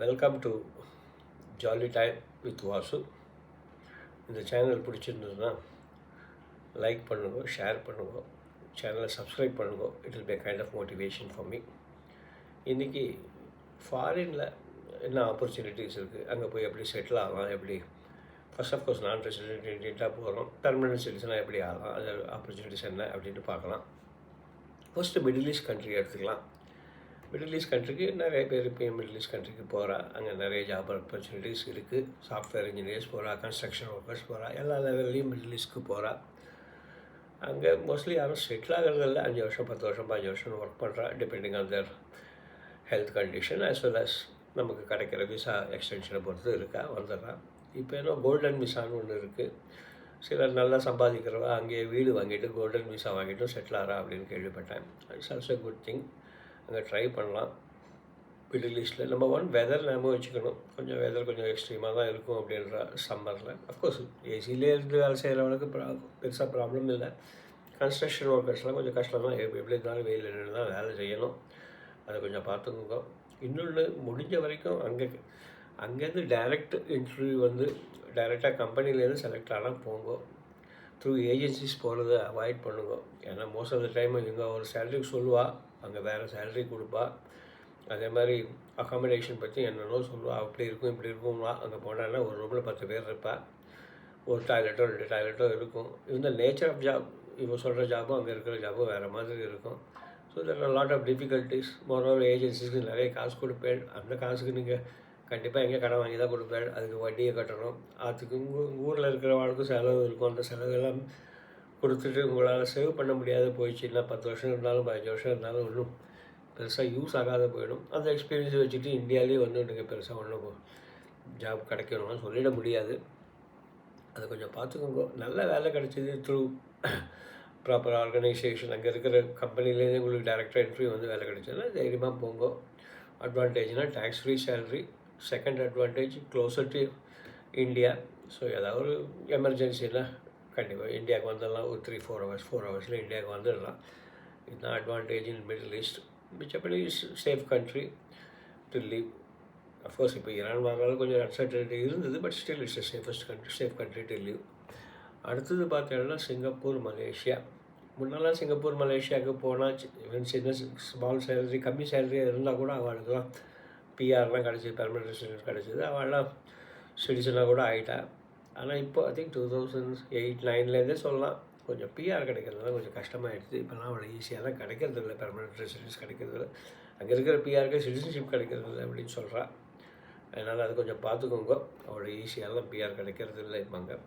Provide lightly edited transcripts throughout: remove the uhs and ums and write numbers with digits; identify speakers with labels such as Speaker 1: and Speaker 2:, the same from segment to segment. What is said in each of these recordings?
Speaker 1: Welcome to jolly time with Vasu. இந்த channel பிடிச்சிருந்ததுன்னா like பண்ணுங்க, ஷேர் பண்ணுங்க, சேனலை சப்ஸ்கிரைப் பண்ணுங்க. It will be kind of motivation for me. இன்றைக்கி ஃபாரினில் என்ன ஆப்பர்ச்சுனிட்டிஸ் இருக்குது, அங்கே போய் எப்படி செட்டில் ஆகலாம், எப்படி ஃபர்ஸ்ட் ஆஃப்கோர்ஸ் நான் ரெசிடென்ட் இண்டியன்ட்டாக போகிறோம், பெர்மனன்ட் சிட்டிசனாக எப்படி ஆகலாம், அது ஆப்பர்ச்சுனிட்டிஸ் என்ன அப்படின்ட்டு பார்க்கலாம். ஃபஸ்ட்டு மிடில் ஈஸ்ட் கண்ட்ரி எடுத்துக்கலாம். மிடில் ஈஸ்ட் கண்ட்ரிக்கு நிறைய பேர் இப்போ மிடில் ஈஸ்ட் கண்ட்ரிக்கு போகிறா. அங்கே நிறைய ஜாப் ஆப்பர்ச்சுனிட்டிஸ் இருக்குது. சாஃப்ட்வேர் இன்ஜினியர்ஸ் போகிறா, கன்ஸ்ட்ரக்ஷன் ஒர்க்கர்ஸ் போகிறா, எல்லா லெவல்லையும் மிடில் ஈஸ்ட்க்கு போகிறா. அங்கே மோஸ்ட்லி யாரும் செட்டில் ஆகிறதில்ல. 5 வருஷம் 10 வருஷம் 5 வருஷம் ஒர்க் பண்ணுறா, depending on their health condition as well as நமக்கு கிடைக்கிற விசா எக்ஸ்டென்ஷனை பொறுத்து இருக்கா வந்துடுறான். இப்போ ஏன்னா கோல்டன் விசான்னு ஒன்று இருக்குது. சிலர் நல்லா சம்பாதிக்கிறவா அங்கேயே வீடு வாங்கிட்டு கோல்டன் விசா வாங்கிட்டும் செட்டில் ஆகிறா அப்படின்னு கேள்விப்பட்டேன். It's also good thing. அங்கே ட்ரை பண்ணலாம். மிடில் ஈஸ்ட்டில் நம்பர் 1 வெதர் ஞாபகம் வச்சுக்கணும். கொஞ்சம் வெதர் கொஞ்சம் எக்ஸ்ட்ரீமாக தான் இருக்கும் அப்படின்ற சம்மரில். அஃப்கோர்ஸ் ஏசியிலே இருந்து வேலை செய்கிறவங்களுக்கு பெருசாக ப்ராப்ளம் இல்லை. கன்ஸ்ட்ரக்ஷன் ஒர்க்கர்ஸ்லாம் கொஞ்சம் கஷ்டம் தான். எப்படி இருந்தாலும் வெயில் நின்று தான் வேலை செய்யணும். அதை கொஞ்சம் பார்த்துக்கோங்க. இன்னொன்று, முடிஞ்ச வரைக்கும் அங்கேருந்து டைரக்ட் இன்டர்வியூ டைரெக்டாக கம்பெனிலேருந்து செலக்ட் ஆனால் போங்க. த்ரூ ஏஜென்சிஸ் போகிறத அவாய்ட் பண்ணுங்க. ஏன்னா மோஸ்ட் ஆஃப் த டைம் இங்கே ஒரு சேலரிக்கு சொல்லுவாள், அங்கே வேறு சேலரி கொடுப்பா. அதே மாதிரி அகாமடேஷன் பற்றி என்னென்னோ சொல்லுவாள். அப்படி இருக்கும் இப்படி இருக்கும்னா அங்கே போனான்னா ஒரு ரூமில் 10 பேர் இருப்பாள். ஒரு டாய்லெட்டோ 2 டாய்லெட்டோ இருக்கும். இந்த நேச்சர் ஆஃப் ஜாப், இப்போ சொல்கிற ஜாபும் அங்கே இருக்கிற ஜாபும் வேறு மாதிரி இருக்கும். So there are lot of difficulties. Moreover ஏஜென்சிஸ்க்கு நிறைய காசு கொடுப்பேன். அந்த காசுக்கு நீங்கள் கண்டிப்பாக எங்கே கடன் வாங்கி தான் கொடுப்பேன். அதுக்கு வட்டியை கட்டணும். அதுக்கு உங்கள் ஊரில் இருக்கிறவங்களுக்கும் செலவு இருக்கும். அந்த செலவெல்லாம் கொடுத்துட்டு உங்களால் சேவ் பண்ண முடியாத போயிடுச்சுன்னா 10 வருஷம் இருந்தாலும் 15 வருஷம் இருந்தாலும் ஒன்றும் பெருசாக யூஸ் ஆகாத போயிடும். அந்த எக்ஸ்பீரியன்ஸ் வச்சுட்டு இந்தியாவிலேயே நீங்கள் பெருசாக ஒன்றும் ஜாப் கிடைக்கணும்னு சொல்லிட முடியாது. அதை கொஞ்சம் பார்த்துக்கோங்க. நல்ல வேலை கிடைச்சிது த்ரூ ப்ராப்பர் ஆர்கனைசேஷன், அங்கே இருக்கிற கம்பெனிலேருந்து உங்களுக்கு டேரெக்டாக இன்டர்வியூ வேலை கிடைச்சதுன்னா தைரியமாக போங்க. அட்வான்டேஜ்னால் tax free salary. Second advantage closer to India. So ஏதாவது ஒரு எமர்ஜென்சின்னா கண்டிப்பாக இந்தியாவுக்கு வந்துடலாம். ஒரு 4 ஹவர்ஸில் இந்தியாவுக்கு வந்துடலாம். இதுதான் அட்வான்டேஜ் இன் மிடில் ஈஸ்ட். மிச்சப்படி safe country to leave. Of course இப்போ ஈரான் வரனால கொஞ்சம் அன்சர்டனிட்டி இருந்தது, but still it's safe country to leave. அடுத்தது பார்த்தீங்கன்னா சிங்கப்பூர், மலேசியா. முன்னெல்லாம் சிங்கப்பூர் மலேசியாவுக்கு போனால் ஈவன் சின்ன ஸ்மால் சேலரி கம்மி சேலரியாக இருந்தால் கூட அவளுக்குலாம் பிஆர்லாம் கிடச்சிது, பெர்மனன்ட் ரெசிடென்ஸ் கிடச்சிது. அவள்லாம் சிட்டிசனாக கூட ஆகிட்டா. ஆனால் இப்போ ஐ திங்க் 2008-9லேருந்தே சொல்லலாம் கொஞ்சம் பிஆர் கிடைக்கிறதுலாம் கொஞ்சம் கஷ்டமாகிடுது. இப்போலாம் அவ்வளோ ஈஸியாகலாம் கிடைக்கிறது இல்லை, பெர்மனன்ட் ரெசிடென்ஸ் கிடைக்கிறது இல்லை. அங்கே இருக்கிற பிஆருக்கு சிட்டிசன்ஷிப் கிடைக்கிறது இல்லை அப்படின்னு சொல்கிறா. அதனால் அது கொஞ்சம் பார்த்துக்கோங்க. அவ்வளோ ஈஸியாகலாம் பிஆர் கிடைக்கிறது இல்லை இருப்பாங்க.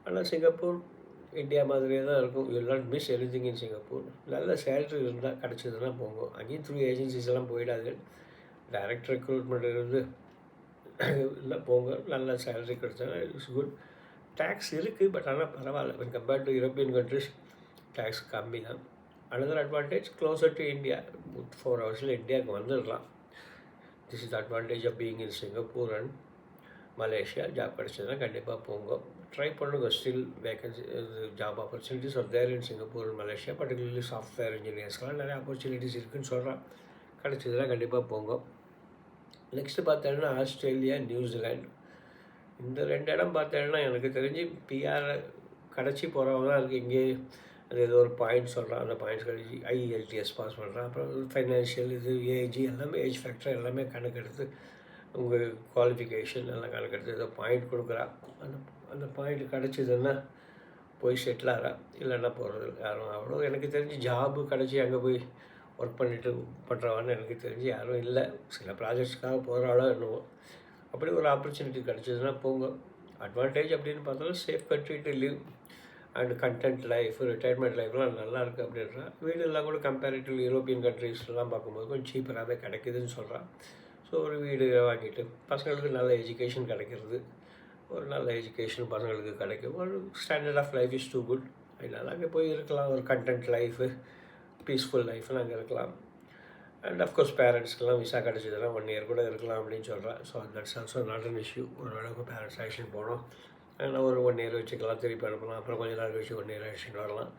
Speaker 1: ஆனால் சிங்கப்பூர் இந்தியா மாதிரியே தான் இருக்கும். You will not miss anything in Singapore. நல்ல சேலரி இருந்தால் கிடச்சதுன்னா போங்க. அங்கேயும் த்ரூ ஏஜென்சிஸ் எல்லாம் போயிடாது. டைரக்ட் ரெக்ரூட்மெண்ட் இருந்து இல்லை போங்க. நல்ல சேலரி கிடச்சா இட்ஸ் குட். டேக்ஸ் இருக்குது, பட் ஆனால் பரவாயில்ல. When compared to European countries tax கம்மி தான். Another advantage closer to India. 4 ஹவர்ஸில் இந்தியாவுக்கு வந்துடலாம். This is advantage of being in Singapore and Malaysia. Job கிடச்சதுன்னா கண்டிப்பாக போங்க. ட்ரை பண்ணுங்க. Still vacancy job opportunities are there in Singapore and Malaysia. Particularly software இன்ஜினியர்ஸ்க்கெலாம் நிறைய ஆப்பர்ச்சுனிட்டிஸ் இருக்குதுன்னு சொல்கிறான். கிடச்சதுன்னா கண்டிப்பாக போங்க. நெக்ஸ்ட்டு பார்த்தோன்னா ஆஸ்திரேலியா, நியூசிலாண்ட். இந்த 2 இடம் பார்த்தேன்னா எனக்கு தெரிஞ்சு பிஆர் கிடச்சி போகிறவங்க தான் இருக்குது. இங்கே அது ஏதோ ஒரு பாயிண்ட் சொல்கிறான். அந்த பாயிண்ட்ஸ் கழிச்சு ஐஎல்டிஎஸ் பாஸ் பண்ணுறான். அப்புறம் ஃபைனான்ஷியல் ஏஜ் எல்லாமே, ஏஜ் ஃபேக்டர் எல்லாமே கணக்கெடுத்து உங்கள் குவாலிஃபிகேஷன் எல்லாம் கணக்கெடுத்து ஏதோ பாயிண்ட் கொடுக்குறா. அந்த பாயிண்ட் கிடச்சிதுன்னா போய் செட்டில் ஆகிறா. இல்லைன்னா போகிறது யாரும் அவ்வளோ எனக்கு தெரிஞ்சு ஜாபு கிடச்சி அங்கே போய் ஒர்க் பண்ணிட்டு பண்ணுறவான்னு எனக்கு தெரிஞ்சு யாரும் இல்லை. சில ப்ராஜெக்ட்ஸ்க்காக போகிறாளோ என்னவோ. அப்படி ஒரு ஆப்பர்ச்சுனிட்டி கிடச்சிதுன்னா போங்க. அட்வான்டேஜ் அப்படின்னு பார்த்தாலும் safe country to live and content life, retirement லைஃப்லாம் நல்லா இருக்குது அப்படின்றா. வீடெல்லாம் கூட கம்பேரிட்டிவ் யூரோப்பியன் கண்ட்ரீஸ்லாம் பார்க்கும்போது கொஞ்சம் சீப்பராகவே கிடைக்குதுன்னு சொல்கிறான். ஸோ ஒரு வீடு வாங்கிட்டு பசங்களுக்கு நல்ல எஜுகேஷன் கிடைக்கிறது. ஒரு நல்ல எஜுகேஷன் பசங்களுக்கு கிடைக்கும். ஒரு standard of life is too good. அதனால் அங்கே போய் இருக்கலாம். ஒரு கண்டென்ட் லைஃபு, பீஸ்ஃபுல் லைஃப்னு அங்கே இருக்கலாம். அண்ட் அஃப்கோர்ஸ் பேரண்ட்ஸ்க்கெலாம் விசா கிடச்சிதுன்னா 1 இயர் கூட இருக்கலாம் அப்படின்னு சொல்கிறேன். So that's also not an issue. ஒரு அளவுக்கு பேரண்ட்ஸ் ஆக்ஷன் போனோம். ஆனால் ஒரு 1 இயர் வச்சுக்கலாம், திருப்பி அனுப்பலாம். அப்புறம் கொஞ்சம் நாள் கழிச்சு 1 இயர் ஆக்ஷன் வரலாம்.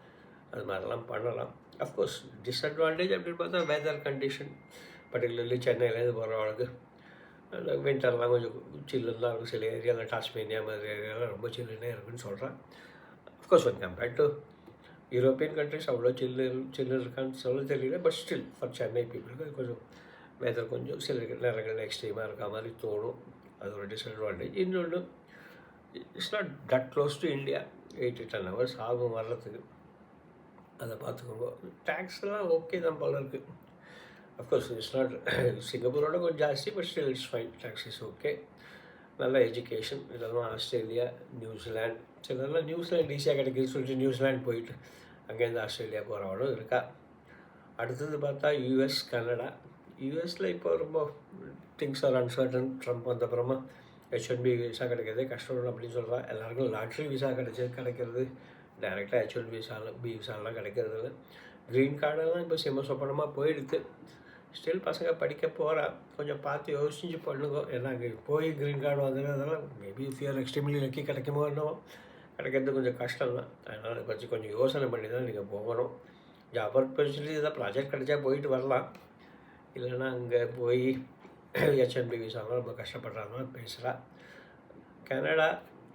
Speaker 1: அது மாதிரிலாம் பண்ணலாம். அஃப்கோர்ஸ் டிஸ்அட்வான்டேஜ் அப்படின்னு பார்த்தா வெதர் கண்டிஷன், பர்டிகுலர்லி சென்னையிலேருந்து போகிறவங்களுக்கு அந்த வின்டர்லாம் கொஞ்சம் சில்லுன்னு தான் இருக்கும். சில ஏரியாவில் டாஸ்மேனியா மாதிரி ஏரியாவில் ரொம்ப சில்லுன்னே இருக்குன்னு சொல்கிறேன். Of course when compared to European countries அவ்வளோ சில்லு இருக்கான்னு சொல்ல தெரியல. பட் ஸ்டில் ஃபார் சென்னை பீப்புளுக்கு கொஞ்சம் வெதர் கொஞ்சம் சில நேரங்கள் எக்ஸ்ட்ரீமாக இருக்க மாதிரி தோணும். அது ஒரு டிஸ்அட்வான்டேஜ். இன்னொன்று, it's not that close to India. 8 to 10 hours ஆகும் வர்றதுக்கு. அதை பார்த்துக்கோங்க. டேக்ஸ்லாம் ஓகே தான் போல இருக்குது. அஃப்கோர்ஸ் இட்ஸ் நாட் சிங்கப்பூரோட கொஞ்சம் ஜாஸ்தி, but still it's fine. Tax is okay. நல்ல எஜுகேஷன். இதெல்லாம் ஆஸ்திரேலியா, நியூசிலாண்ட், சிலதெல்லாம் நியூசிலாண்ட் ஈஸியாக கிடைக்குதுன்னு சொல்லிட்டு நியூசிலாண்ட் போயிட்டு அங்கேருந்து ஆஸ்திரேலியா போகிறவனும் இருக்கா. அடுத்தது பார்த்தா யூஎஸ், கனடா. யூஎஸில் இப்போ ரொம்ப திங்ஸ் ஆர் அன்சர்டன். ட்ரம்ப் வந்தப்புறமா H1B விசா கிடைக்கிறது கஷ்டம் அப்படின்னு சொல்கிறான். எல்லாருக்கும் லாட்ரி விசா கிடைக்கிறது. டைரெக்டாக H1B விசாலாம் கிடைக்கிறது இல்லை. க்ரீன் கார்டெல்லாம் இப்போ சொப்பனமாக போயிடுது. ஸ்டில் பசங்க படிக்க போகிறா. கொஞ்சம் பார்த்து யோசிச்சு பண்ணுங்க. ஏன்னா அங்கே போய் க்ரீன் கார்டு வாங்குறதெல்லாம் மேபி ஃபியர் எக்ஸ்ட்ரீம்லி லக்கி கிடைக்குமோ என்னவோ, கிடைக்கிறது கொஞ்சம் கஷ்டம் தான். அதனால் கொஞ்சம் யோசனை பண்ணி தான் நீங்கள் போகணும். ஜாப் ஆப்பர்ச்சுனிட்டி ஏதாவது ப்ராஜெக்ட் கிடைச்சா போயிட்டு வரலாம். இல்லைன்னா அங்கே போய் H1B விசாலாம் ரொம்ப கஷ்டப்படுறாங்க பேசுகிறா. கனடா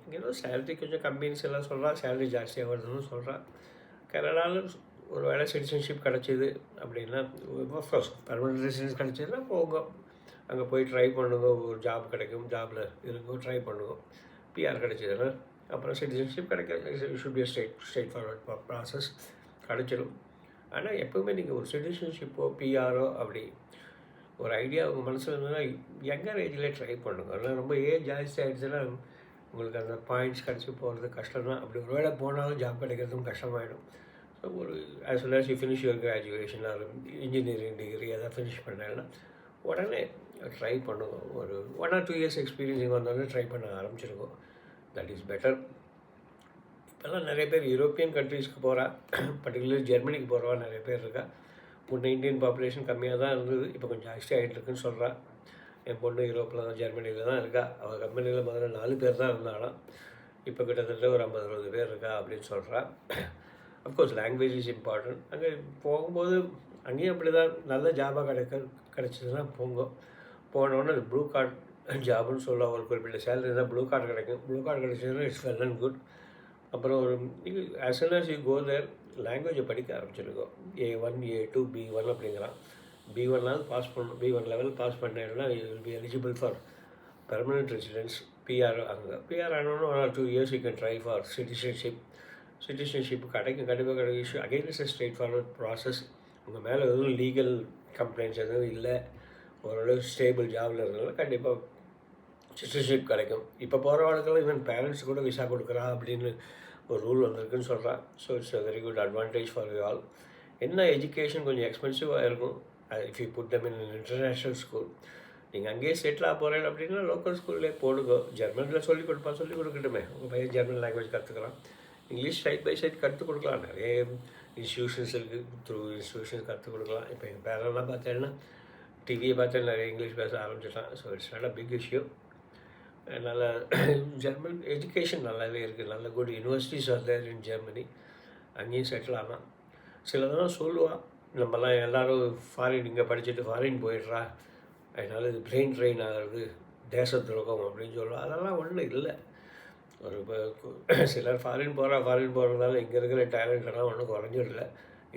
Speaker 1: இங்கே சேலரி கொஞ்சம் கம்மின்னு எல்லாம் சொல்கிறான். சேலரி ஜாஸ்தியாக வருதுன்னு சொல்கிறான். கனடாவில் ஒரு வேளை சிட்டிசன்ஷிப் கிடச்சிது அப்படின்னா, அஃப்கோர்ஸ் பர்மனெண்ட் ரெசிடென்ஸ் கிடச்சிதுன்னா போங்க. அங்கே போய் ட்ரை பண்ணுங்க. ஒரு ஜாப் கிடைக்கும். ஜாபில் இருங்க, ட்ரை பண்ணுங்க. பிஆர் கிடச்சிதுன்னா அப்புறம் சிட்டிசன்ஷிப் கிடைக்க should be straight forward process கிடச்சிடும். ஆனால் எப்போவுமே நீங்கள் ஒரு சிட்டிசன்ஷிப்போ பிஆரோ அப்படி ஒரு ஐடியா உங்கள் மனசில் இருந்ததுன்னா யங்கர் ஏஜ்லேயே ட்ரை பண்ணுங்க. ஆனால் ரொம்ப ஏஜ் ஜாஸ்தி ஆகிடுச்சுன்னா உங்களுக்கு அந்த பாயிண்ட்ஸ் கிடச்சி போகிறது கஷ்டம் தான். அப்படி ஒரு வேளை போனாலும் ஜாப் கிடைக்கிறதும் கஷ்டமாயிடும். ஸோ ஒரு as well as you finish your graduation or engineering degree எதாவது ஃபினிஷ் பண்ணேன்னா உடனே ட்ரை பண்ணுங்க. ஒரு 1 or 2 years எக்ஸ்பீரியன்ஸிங் வந்தோடனே ட்ரை பண்ண ஆரம்பிச்சிருக்கோம். That is better. இப்போல்லாம் நிறைய பேர் யூரோப்பியன் கண்ட்ரீஸ்க்கு போகிறா. பர்டிகுலர் ஜெர்மனிக்கு போகிறவா நிறைய பேர் இருக்கா. முன்னே இந்தியன் பாப்புலேஷன் கம்மியாக தான் இருந்தது. இப்போ கொஞ்சம் ஜாஸ்தி ஆகிட்டு இருக்குன்னு சொல்கிறா. என் பொண்ணு யூரோப்பில் தான், ஜெர்மனியில் தான் இருக்கா. அவள் கம்பெனியில் முதல்ல 4 பேர் தான் இருந்தாலும் இப்போ கிட்டத்தட்ட ஒரு 50-60 பேர் இருக்கா அப்படின்னு சொல்கிறா. Of course language is important. அங்கே போகும்போது அங்கேயும் அப்படி தான் நல்ல ஜாபாக கிடச்சிதுன்னா போங்க. போனோடனே அது ப்ளூ கார்டு ஜாப்னு சொல்ல ஒரு குறிப்பிட்ட சேலரி தான் ப்ளூ கார்டு கிடைக்கும். ப்ளூ கார்டு கிடைச்சதுன்னா இட்ஸ் வெல் அண்ட் குட். அப்புறம் ஒரு நீங்கள் as well as you go there லாங்குவேஜை படிக்க ஆரம்பிச்சிருக்கோம். A1, A2, B1 அப்படிங்கிறான். B1லாவது பாஸ் பண்ணணும். B1 லெவல் பாஸ் பண்ணேன்னா you will be eligible for permanent residence. PR அங்கே பிஆர் ஆனோன்னு 1 or 2 years you can try for citizenship. Citizenship கண்டிப்பாக கிடைக்கும். Again is straightforward process. உங்கள் மேலே எதுவும் லீகல் கம்ப்ளைண்ட்ஸ் எதுவும் இல்லை, ஓரளவு ஸ்டேபிள் ஜாபில் இருந்தாலும் கண்டிப்பாக சிட்டிசன்ஷிப் கிடைக்கும். இப்போ போகிறவங்களுக்கெல்லாம் ஈவன் பேரண்ட்ஸ் கூட விசா கொடுக்குறா அப்படின்னு ஒரு ரூல் வந்திருக்குன்னு சொல்கிறா. So it's a very good advantage for you all. என்ன எஜுகேஷன் கொஞ்சம் எக்ஸ்பென்சிவாக இருக்கும். If you put them in international school. நீங்கள் அங்கேயே செட்டில் ஆக போகிறேன் அப்படின்னா லோக்கல் ஸ்கூல்லே போடுங்க. ஜெர்மனில் சொல்லிக் கொடுக்கட்டுமே. உங்கள் பையன் ஜெர்மன் லாங்குவேஜ் கற்றுக்கலாம். இங்கிலீஷ் சைட் பை சைட் கற்றுக் கொடுக்கலாம். நிறைய இன்ஸ்டியூஷன்ஸ் இருக்குது. த்ரூ இன்ஸ்டியூஷன்ஸ் கற்றுக் கொடுக்கலாம். இப்போ எங்கள் பேரெல்லாம் பார்த்தேன்னா டிவியை பார்த்தா நிறைய இங்கிலீஷ் பேச ஆரம்பிச்சிட்டான். So it's not a big issue. நல்ல ஜெர்மன் எஜுகேஷன் நல்லாவே இருக்குது. நல்ல good universities are there in Germany. அங்கேயும் செட்டில் ஆகலாம். சிலதெல்லாம் சொல்லுவாள், நம்மலாம் எல்லோரும் ஃபாரின் இங்கே படிச்சுட்டு ஃபாரின் போயிடுறா, அதனால் இது பிரெயின் ட்ரெயின் ஆகிறது, தேச துரோகம் அப்படின்னு சொல்லுவாள். அதெல்லாம் ஒன்றும் இல்லை. ஒரு இப்போ சிலர் ஃபாரின் போகிறதால இங்கே இருக்கிற டேலண்ட்டெல்லாம் ஒன்றும் குறைஞ்சிடல.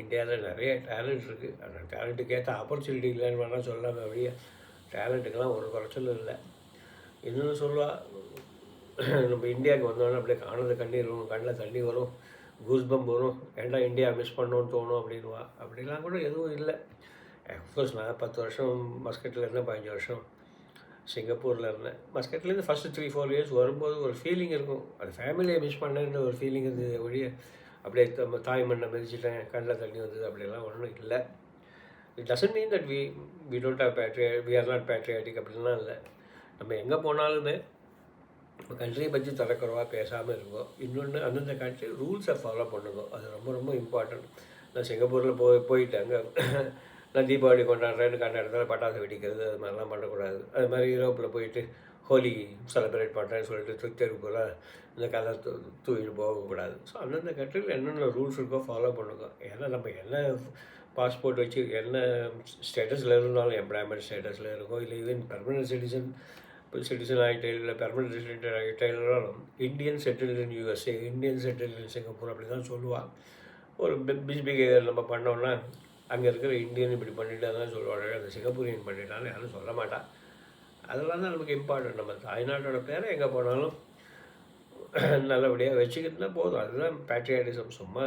Speaker 1: இந்தியாவில் நிறைய டேலண்ட் இருக்குது. அந்த டேலண்ட்டுக்கு ஏற்ற ஆப்பர்ச்சுனிட்டி இல்லைன்னு வேணால் சொல்லாமல் அப்படியே டேலண்ட்டுக்கெல்லாம் ஒரு குறைச்சலும் இல்லை. இன்னொன்று சொல்லுவாள், நம்ம இந்தியாவுக்கு வந்தோடனே அப்படியே காணது கண்ணீர் வரும், கண்ணில் தண்ணி வரும், கூஸ்பம் வரும், ஏன்டா இந்தியா மிஸ் பண்ணோன்னு தோணும் அப்படின்வா. அப்படிலாம் கூட எதுவும் இல்லை. அஃப்கோர்ஸ் நான் 10 வருஷம் மஸ்கட்டில் இருந்தேன், 15 வருஷம் சிங்கப்பூரில் இருந்தேன். மஸ்கட்லேருந்து ஃபஸ்ட்டு 3-4 years வரும்போது ஒரு ஃபீலிங் இருக்கும். அது ஃபேமிலியை மிஸ் பண்ணேன்ற ஒரு ஃபீலிங் இருந்தது ஒழிய அப்படியே நம்ம தாய் மண்ணை மிதிச்சிட்டேன், கண்ணில் தண்ணி வந்தது அப்படிலாம் ஒன்றும் இல்லை. It doesn't mean that we don't have we are not patriotic அப்படின்லாம் இல்லை. நம்ம எங்கே போனாலுமே நம்ம கண்ட்ரியை பற்றி தரக்குறவாக பேசாமல் இருக்கோம். இன்னொன்று, அந்தந்த கண்ட்ரி ரூல்ஸை ஃபாலோ பண்ணுங்க. அது ரொம்ப ரொம்ப இம்பார்ட்டன்ட். நான் சிங்கப்பூரில் போயிட்டேங்க, நான் தீபாவளி கொண்டாடுறேன்னு கண்ட இடத்துல பட்டாசு வெடிக்கிறது அது மாதிரிலாம் பண்ணக்கூடாது. அது மாதிரி யூரோப்பில் போயிட்டு ஹோலி செலிப்ரேட் பண்ணுறேன்னு சொல்லிட்டு தெருக்கு போல் இந்த கலர் தூக்கிட்டு போகக்கூடாது. ஸோ அந்தந்த கண்ட்ரியில் என்னென்ன ரூல்ஸ் இருக்கோ ஃபாலோ பண்ணுங்க. ஏன்னா நம்ம என்ன பாஸ்போர்ட் வச்சு என்ன ஸ்டேட்டஸில் இருந்தாலும் எம்ப்ளாய்மெண்ட் ஸ்டேட்டஸில் இருக்கும், இல்லை ஈவன் பெர்மனன்ட் சிட்டிசன் ஆகிட்டே இல்லை பெர்மனன்ட் ரெசிடென்ட் ஆகிட்டே இருந்தாலும் Indian settled in USA, Indian settled in Singapore அப்படி தான் சொல்லுவாள். ஒரு பிஹேவியர் நம்ம பண்ணோன்னா அங்கே இருக்கிற இந்தியன் இப்படி பண்ணிட்டு தான் சொல்லுவாங்க, அந்த சிங்கப்பூரியன் பண்ணிட்டான்னு யாரும் சொல்ல மாட்டாள். அதெல்லாம் தான் நமக்கு இம்பார்ட்டன்ட். நம்ம தாய்நாட்டோட பேரை எங்கே போனாலும் நல்லபடியாக வச்சுக்கிட்டு தான் போதும். அதுதான் பேட்ரியாட்டிசம். சும்மா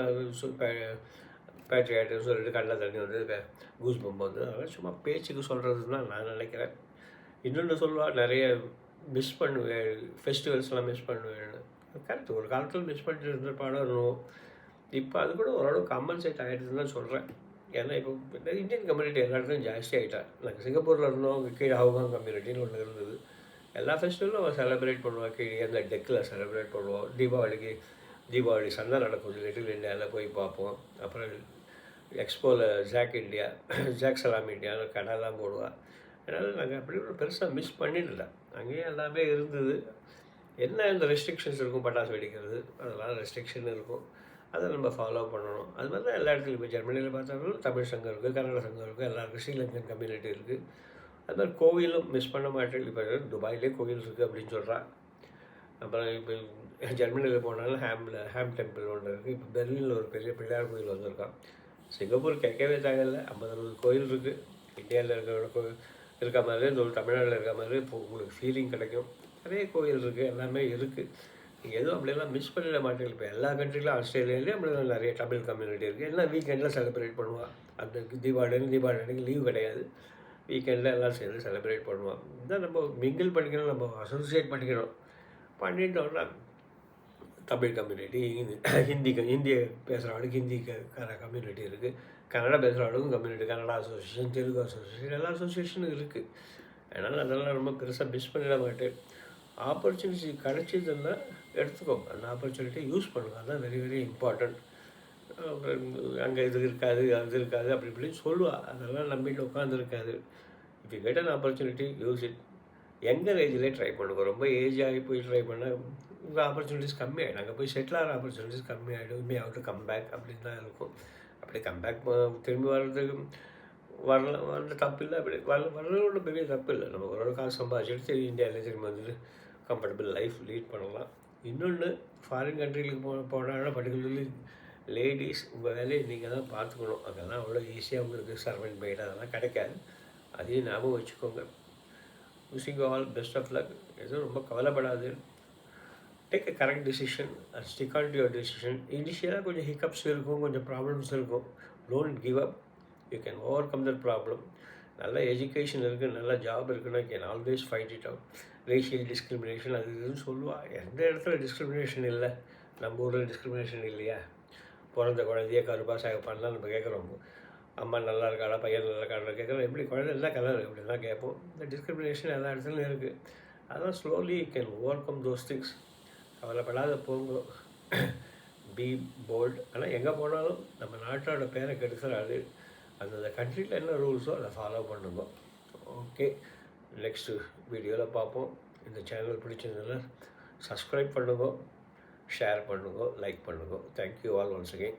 Speaker 1: பேட்ரியாட்டிசம் சொல்லிட்டு கண்ணில் தண்ணி வந்து கூஸ் பம்பு வந்து அதெல்லாம் சும்மா பேச்சுக்கு சொல்கிறது தான் நான் நினைக்கிறேன். இன்னொன்று சொல்லுவாள், நிறைய மிஸ் பண்ணுவேன், ஃபெஸ்டிவல்ஸ்லாம் மிஸ் பண்ணுவேன்னு. கரெக்ட், ஒரு காலத்தில் மிஸ் பண்ணிட்டு இருந்த பாடம் இப்போ அது கூட ஓரளவு காம்பன்சேட் ஆகிடுதுன்னு தான் சொல்கிறேன். ஏன்னா இப்போ இந்தியன் கம்யூனிட்டி எல்லா இடத்துலையும் ஜாஸ்தி ஆகிட்டா. நாங்கள் சிங்கப்பூரில் இருந்தோம், கீழே ஹவுகாங் கம்யூனிட்டின்னு ஒன்று இருந்தது. எல்லா ஃபெஸ்டிவலும் அவன் செலிப்ரேட் பண்ணுவாள். கீழே அந்த டெக்கில் செலிப்ரேட் பண்ணுவோம். தீபாவளி சந்தை நடக்கும், லிட்டில் இந்தியாவில் போய் பார்ப்போம். அப்புறம் எக்ஸ்போவில் ஜாக் சலாம் இண்டியான்னு கடைலாம் போடுவாள். அதனால் நாங்கள் அப்படி ஒரு பெருசாக மிஸ் பண்ணிடல. அங்கேயும் எல்லாமே இருந்தது. என்ன இந்த ரெஸ்ட்ரிக்ஷன்ஸ் இருக்கும், பட்டாசு வெடிக்கிறது அதெல்லாம் ரெஸ்ட்ரிக்ஷன் இருக்கும், அதை நம்ம ஃபாலோ பண்ணணும். அது மாதிரி தான் எல்லா இடத்துலையும். இப்போ ஜெர்மனியில் பார்த்தாலும் தமிழ் சங்கம் இருக்குது, கன்னட சங்கம் இருக்குது, எல்லாருக்கும் ஸ்ரீலங்கன் கம்யூனிட்டி இருக்குது. அது மாதிரி கோவிலும் மிஸ் பண்ண மாட்டேன். இப்போ துபாயிலே கோவில் இருக்குது அப்படின்னு சொல்கிறான். அப்புறம் இப்போ ஜெர்மனியில் போனாலும் ஹேம் டெம்பிள் ஒன்று இருக்குது. இப்போ பெர்லினில் ஒரு பெரிய பிள்ளையார் கோயில் வந்திருக்கான். சிங்கப்பூர் கேட்கவே தேவையில்லை, 50-60 கோயில் இருக்குது. இந்தியாவில் இருக்க மாதிரி, இந்த ஒரு தமிழ்நாட்டில் இருக்க மாதிரி இப்போ உங்களுக்கு ஃபீலிங் கிடைக்கும். நிறைய கோயில் இருக்குது, எல்லாமே இருக்குது. நீங்கள் எதுவும் அப்படியெல்லாம் மிஸ் பண்ணிட மாட்டேங்க. இப்போ எல்லா கண்ட்ரிலும் ஆஸ்திரேலியாவிலேயும் அப்படி நிறைய தமிழ் கம்யூனிட்டி இருக்குது. எல்லாம் வீக்கெண்டில் செலிப்ரேட் பண்ணுவாள். அந்த தீபாவளி அன்றைக்கி லீவு கிடையாது, வீக்கெண்டில் எல்லாம் சேர்ந்து செலிப்ரேட் பண்ணுவோம். இதுதான் நம்ம மிங்கிள் பண்ணிக்கணும், நம்ம அசோசியேட் பண்ணிக்கணும். பண்ணிட்டோம்னா தமிழ் கம்யூனிட்டி, ஹிந்தி பேசுகிறவளுக்கு ஹிந்திக்கார கம்யூனிட்டி இருக்குது, கன்னடா பேசுகிறவளுக்கும் community, Kannada association, Telugu association, எல்லா அசோசியேஷனும் இருக்குது. அதனால் அதெல்லாம் ரொம்ப பெருசாக மிஸ் பண்ணிட மாட்டேன். ஆப்பர்ச்சுனிட்டி கிடைச்சதுன்னா எடுத்துக்கோங்க, அந்த ஆப்பர்ச்சுனிட்டி யூஸ் பண்ணுங்கள். அதுதான் வெரி வெரி இம்பார்ட்டண்ட். அங்கே இது இருக்காது, அது இருக்காது அப்படி இப்படின்னு சொல்லுவாள். அதெல்லாம் நம்பிட்டு உட்காந்துருக்காது. இப்போ get an opportunity, use it. Younger ஏஜ்லேயே ட்ரை பண்ணுங்க. ரொம்ப ஏஜ் ஆகி போய் ட்ரை பண்ணால் உங்கள் ஆப்பர்ச்சுனிட்டிஸ் கம்மியாகிடும். அங்கே போய் செட்டில் ஆகிற ஆப்பர்ச்சுனிட்டிஸ் கம்மியாகிடும். மே அவுட் கம் பேக் அப்படின்னு தான் இருக்கும். அப்படி கம்பேக் திரும்பி வர்றதுக்கு வரல தப்பு இல்லை. அப்படி வர்றதோட பெரிய தப்பு இல்லை. நம்ம ஒரு காசு சம்பாதிச்சுட்டு சரி இந்தியாவிலே திரும்பி வந்துட்டு கம்ஃபர்டபுள் லைஃப் லீட் பண்ணலாம். இன்னொன்று, ஃபாரின் கண்ட்ரிகளுக்கு போனாலும் பர்டிகுலர்லி லேடிஸ் உங்கள் வேலையை நீங்கள் தான் பார்த்துக்கணும். அதெல்லாம் அவ்வளோ ஈஸியாக உங்களுக்கு சர்வெண்ட் மெய்டு அதெல்லாம் கிடைக்காது. அதையும் ஞாபகம் வச்சுக்கோங்க. Wishing all best of luck. எதுவும் ரொம்ப கவலைப்படாது. Take a correct decision and stick on to your decision. இனிஷியலாக கொஞ்சம் ஹிக்கப்ஸ் இருக்கும், கொஞ்சம் ப்ராப்ளம்ஸ் இருக்கும். Don't give up. You can overcome that problem. நல்ல எஜுகேஷன் இருக்குது, நல்ல ஜாப் இருக்குன்னா can always fight it out. Racial discrimination அது இதுன்னு சொல்லுவாள். எந்த இடத்துல டிஸ்கிரிமினேஷன் இல்லை? நம்ம ஊரில் டிஸ்கிரிமினேஷன் இல்லையா? பிறந்த குழந்தைய கருப்பாக சேகப்பான்லாம் நம்ம கேட்குறோம். அம்மா நல்லா இருக்காடா, பையன் நல்லா இருக்காடா கேட்குறோம். எப்படி குழந்தை என்ன கலர் அப்படின்லாம் கேட்போம். இந்த டிஸ்கிரிமினேஷன் எல்லா இடத்துலையும் இருக்குது. அதெல்லாம் slowly can over come those things. கவலைப்படாத போங்க. B bolt. ஆனால் எங்கே போனாலும் நம்ம நாட்டோட பேரை கெடுத்துறாது. அந்தந்த கண்ட்ரியில் என்ன ரூல்ஸோ அதை ஃபாலோ பண்ணுங்க. ஓகே, நெக்ஸ்ட்டு வீடியோவில் பார்ப்போம். இந்த சேனல் பிடிச்சிருந்ததுன்னா சப்ஸ்கிரைப் பண்ணுங்க, ஷேர் பண்ணுங்க, லைக் பண்ணுங்க. Thank you all once again.